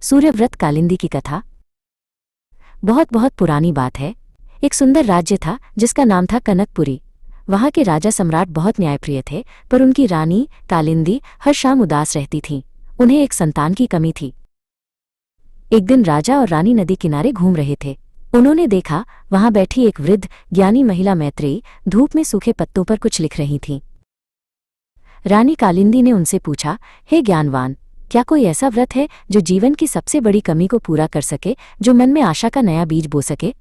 सूर्यव्रत कालिंदी की कथा। बहुत बहुत पुरानी बात है। एक सुंदर राज्य था जिसका नाम था कनकपुरी। वहां के राजा सम्राट बहुत न्यायप्रिय थे, पर उनकी रानी कालिंदी हर शाम उदास रहती थीं। उन्हें एक संतान की कमी थी। एक दिन राजा और रानी नदी किनारे घूम रहे थे। उन्होंने देखा वहां बैठी एक वृद्ध ज्ञानी महिला मैत्रेयी धूप में सूखे पत्तों पर कुछ लिख रही थीं। रानी कालिंदी ने उनसे पूछा, हे ज्ञानवान, क्या कोई ऐसा व्रत है जो जीवन की सबसे बड़ी कमी को पूरा कर सके, जो मन में आशा का नया बीज बो सके?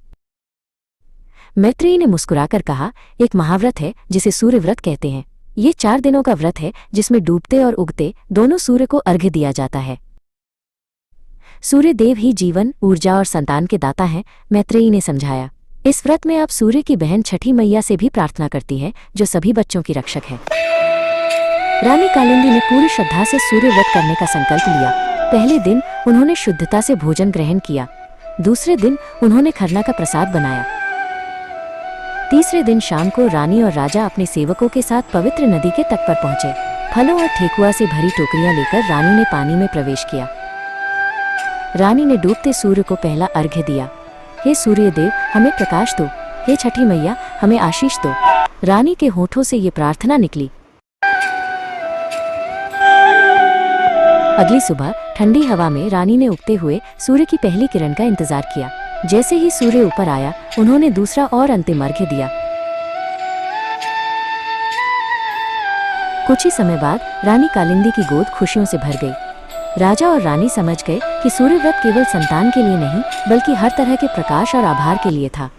मैत्रेयी ने मुस्कुराकर कहा, एक महाव्रत है जिसे सूर्यव्रत कहते हैं। ये 4 दिनों का व्रत है जिसमें डूबते और उगते दोनों सूर्य को अर्घ्य दिया जाता है। सूर्य देव ही जीवन, ऊर्जा और संतान के दाता हैं, मैत्रेयी ने समझाया। इस व्रत में आप सूर्य की बहन छठी मैया से भी प्रार्थना करती हैं, जो सभी बच्चों की रक्षक है। रानी कालिंदी ने पूरी श्रद्धा से सूर्य व्रत करने का संकल्प लिया। पहले दिन उन्होंने शुद्धता से भोजन ग्रहण किया। दूसरे दिन उन्होंने खरना का प्रसाद बनाया। तीसरे दिन शाम को रानी और राजा अपने सेवकों के साथ पवित्र नदी के तट पर पहुंचे। फलों और ठेकुआ से भरी टोकरियां लेकर रानी ने पानी में प्रवेश किया। रानी ने डूबते सूर्य को पहला अर्घ्य दिया। हे सूर्यदेव, हमें प्रकाश दो। हे छठी मैया, हमें आशीष दो। रानी के होठों से ये प्रार्थना निकली। अगली सुबह ठंडी हवा में रानी ने उगते हुए सूर्य की पहली किरण का इंतजार किया। जैसे ही सूर्य ऊपर आया, उन्होंने दूसरा और अंतिम अर्घ्य दिया। कुछ ही समय बाद रानी कालिंदी की गोद खुशियों से भर गई। राजा और रानी समझ गए कि सूर्यव्रत केवल संतान के लिए नहीं, बल्कि हर तरह के प्रकाश और आभार के लिए था।